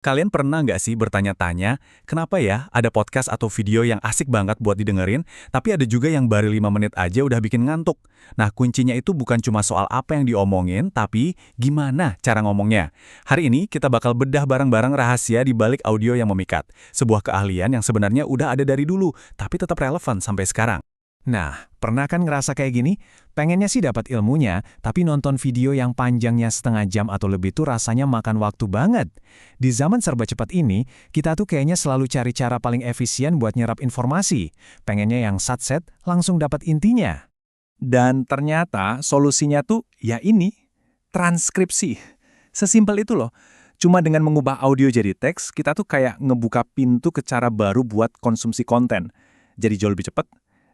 Kalian pernah nggak sih bertanya-tanya, kenapa ya ada podcast atau video yang asik banget buat didengerin, tapi ada juga yang baru 5 menit aja udah bikin ngantuk? Nah, kuncinya itu bukan cuma soal apa yang diomongin, tapi gimana cara ngomongnya. Hari ini kita bakal bedah bareng-bareng rahasia di balik audio yang memikat. Sebuah keahlian yang sebenarnya udah ada dari dulu, tapi tetap relevan sampai sekarang. Nah, pernah kan ngerasa kayak gini? Pengennya sih dapat ilmunya, tapi nonton video yang panjangnya setengah jam atau lebih tuh rasanya makan waktu banget. Di zaman serba cepat ini, kita tuh kayaknya selalu cari cara paling efisien buat nyerap informasi. Pengennya yang satset, langsung dapat intinya. Dan ternyata solusinya tuh ya ini, transkripsi. Sesimpel itu loh. Cuma dengan mengubah audio jadi teks, kita tuh kayak ngebuka pintu ke cara baru buat konsumsi konten. Jadi jauh lebih cepat,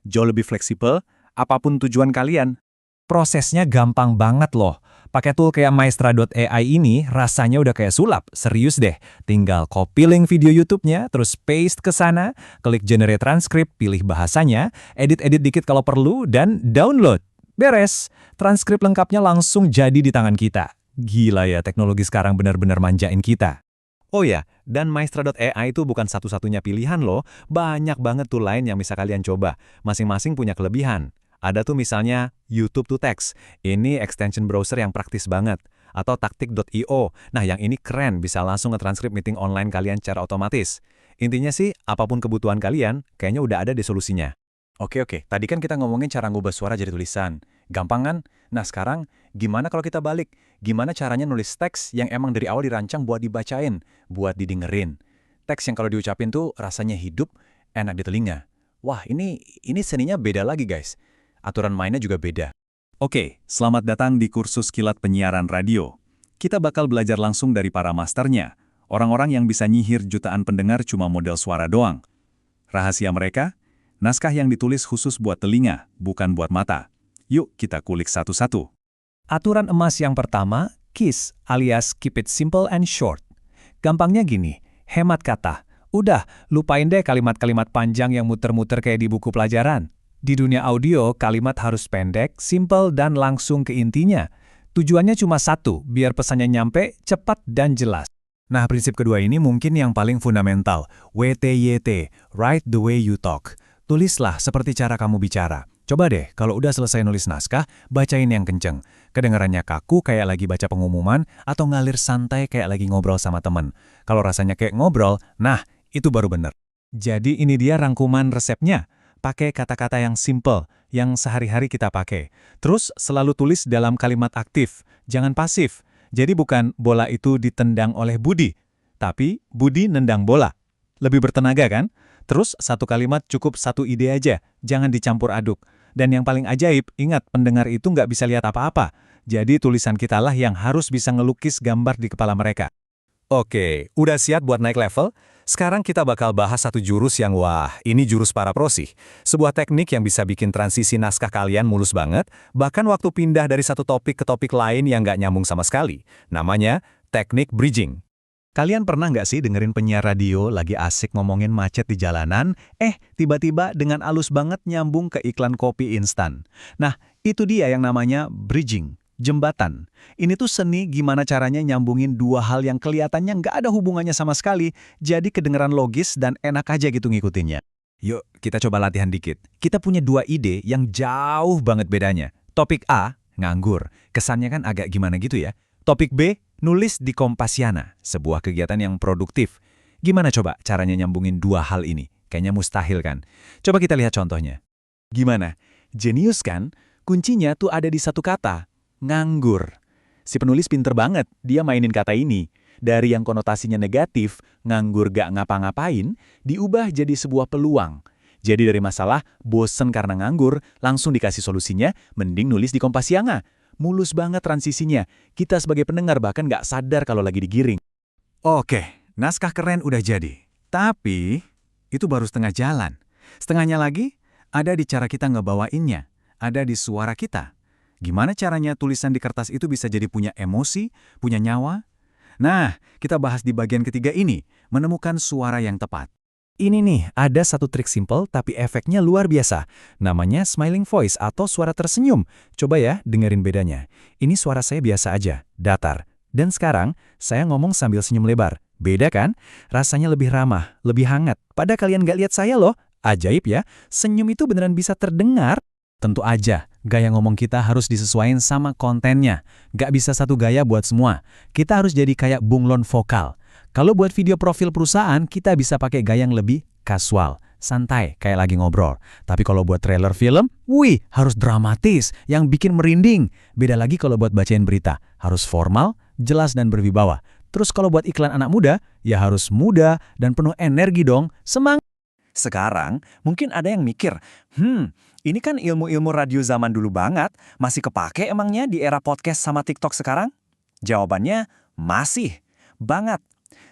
jauh lebih fleksibel, apapun tujuan kalian. Prosesnya gampang banget loh. Pakai tool kayak Maestra.ai ini rasanya udah kayak sulap, serius deh. Tinggal copy link video YouTube-nya, terus paste ke sana, klik generate transcript, pilih bahasanya, edit-edit dikit kalau perlu, dan download. Beres, transkrip lengkapnya langsung jadi di tangan kita. Gila ya, teknologi sekarang benar-benar manjain kita. Oh ya, dan Maestra.ai itu bukan satu-satunya pilihan loh, banyak banget tuh lain yang bisa kalian coba. Masing-masing punya kelebihan. Ada tuh misalnya YouTube to Text, ini extension browser yang praktis banget. Atau taktik.io, nah yang ini keren, bisa langsung nge-transkrip meeting online kalian secara otomatis. Intinya sih, apapun kebutuhan kalian, kayaknya udah ada deh solusinya. Oke, tadi kan kita ngomongin cara ngubah suara jadi tulisan. Gampang kan? Nah sekarang, gimana kalau kita balik? Gimana caranya nulis teks yang emang dari awal dirancang buat dibacain, buat didengerin? Teks yang kalau diucapin tuh rasanya hidup, enak di telinga. Wah, ini seninya beda lagi guys. Aturan mainnya juga beda. Oke, selamat datang di kursus Kilat Penyiaran Radio. Kita bakal belajar langsung dari para masternya, orang-orang yang bisa nyihir jutaan pendengar cuma model suara doang. Rahasia mereka? Naskah yang ditulis khusus buat telinga, bukan buat mata. Yuk kita kulik satu-satu. Aturan emas yang pertama, KISS alias Keep It Simple and Short. Gampangnya gini, hemat kata. Udah, lupain deh kalimat-kalimat panjang yang muter-muter kayak di buku pelajaran. Di dunia audio, kalimat harus pendek, simple, dan langsung ke intinya. Tujuannya cuma satu, biar pesannya nyampe, cepat, dan jelas. Nah, prinsip kedua ini mungkin yang paling fundamental, WTYT, Write the Way You Talk. Tulislah seperti cara kamu bicara. Coba deh, kalau udah selesai nulis naskah, bacain yang kenceng. Kedengarannya kaku kayak lagi baca pengumuman, atau ngalir santai kayak lagi ngobrol sama temen. Kalau rasanya kayak ngobrol, nah, itu baru bener. Jadi ini dia rangkuman resepnya. Pakai kata-kata yang simple, yang sehari-hari kita pakai. Terus selalu tulis dalam kalimat aktif, jangan pasif. Jadi bukan bola itu ditendang oleh Budi, tapi Budi nendang bola. Lebih bertenaga kan? Terus satu kalimat cukup satu ide aja, jangan dicampur aduk. Dan yang paling ajaib, ingat pendengar itu nggak bisa lihat apa-apa. Jadi tulisan kita lah yang harus bisa ngelukis gambar di kepala mereka. Oke, udah siap buat naik level? Sekarang kita bakal bahas satu jurus yang ini jurus para pro sih. Sebuah teknik yang bisa bikin transisi naskah kalian mulus banget, bahkan waktu pindah dari satu topik ke topik lain yang nggak nyambung sama sekali. Namanya teknik bridging. Kalian pernah nggak sih dengerin penyiar radio lagi asik ngomongin macet di jalanan, tiba-tiba dengan alus banget nyambung ke iklan kopi instan. Nah, itu dia yang namanya bridging, jembatan. Ini tuh seni gimana caranya nyambungin dua hal yang kelihatannya nggak ada hubungannya sama sekali, jadi kedengeran logis dan enak aja gitu ngikutinnya. Yuk, kita coba latihan dikit. Kita punya dua ide yang jauh banget bedanya. Topik A, nganggur. Kesannya kan agak gimana gitu ya. Topik B, nulis di Kompasiana, sebuah kegiatan yang produktif. Gimana coba caranya nyambungin dua hal ini? Kayaknya mustahil kan? Coba kita lihat contohnya. Gimana? Jenius kan? Kuncinya tuh ada di satu kata, nganggur. Si penulis pinter banget, dia mainin kata ini. Dari yang konotasinya negatif, nganggur gak ngapa-ngapain, diubah jadi sebuah peluang. Jadi dari masalah, bosen karena nganggur, langsung dikasih solusinya, mending nulis di Kompasiana. Mulus banget transisinya. Kita sebagai pendengar bahkan nggak sadar kalau lagi digiring. Oke, naskah keren udah jadi. Tapi, itu baru setengah jalan. Setengahnya lagi, ada di cara kita ngebawainnya. Ada di suara kita. Gimana caranya tulisan di kertas itu bisa jadi punya emosi, punya nyawa? Nah, kita bahas di bagian ketiga ini, menemukan suara yang tepat. Ini nih, ada satu trik simple tapi efeknya luar biasa. Namanya smiling voice atau suara tersenyum. Coba ya, dengerin bedanya. Ini suara saya biasa aja, datar. Dan sekarang, saya ngomong sambil senyum lebar. Beda kan? Rasanya lebih ramah, lebih hangat. Pada kalian nggak lihat saya loh. Ajaib ya, senyum itu beneran bisa terdengar. Tentu aja, gaya ngomong kita harus disesuaikan sama kontennya. Nggak bisa satu gaya buat semua. Kita harus jadi kayak bunglon vokal. Kalau buat video profil perusahaan, kita bisa pakai gaya yang lebih kasual, santai, kayak lagi ngobrol. Tapi kalau buat trailer film, wih, harus dramatis, yang bikin merinding. Beda lagi kalau buat bacain berita, harus formal, jelas dan berwibawa. Terus kalau buat iklan anak muda, ya harus muda dan penuh energi dong, semangat. Sekarang, mungkin ada yang mikir, ini kan ilmu-ilmu radio zaman dulu banget, masih kepake emangnya di era podcast sama TikTok sekarang? Jawabannya, masih. Banget.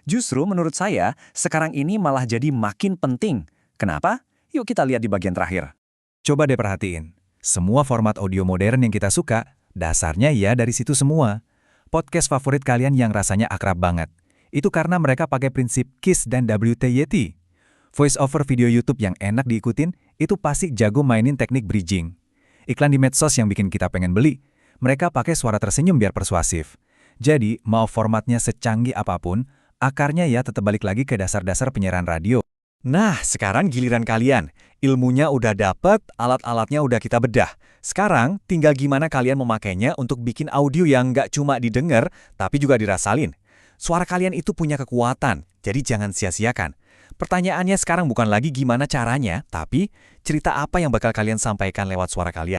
Justru menurut saya, sekarang ini malah jadi makin penting. Kenapa? Yuk kita lihat di bagian terakhir. Coba deh perhatiin. Semua format audio modern yang kita suka, dasarnya ya dari situ semua. Podcast favorit kalian yang rasanya akrab banget. Itu karena mereka pakai prinsip KISS dan WTYT. Voice over video YouTube yang enak diikutin, itu pasti jago mainin teknik bridging. Iklan di medsos yang bikin kita pengen beli, mereka pakai suara tersenyum biar persuasif. Jadi, mau formatnya secanggih apapun, akarnya ya tetap balik lagi ke dasar-dasar penyiaran radio. Nah, sekarang giliran kalian. Ilmunya udah dapet, alat-alatnya udah kita bedah. Sekarang, tinggal gimana kalian memakainya untuk bikin audio yang nggak cuma didengar, tapi juga dirasalin. Suara kalian itu punya kekuatan, jadi jangan sia-siakan. Pertanyaannya sekarang bukan lagi gimana caranya, tapi cerita apa yang bakal kalian sampaikan lewat suara kalian.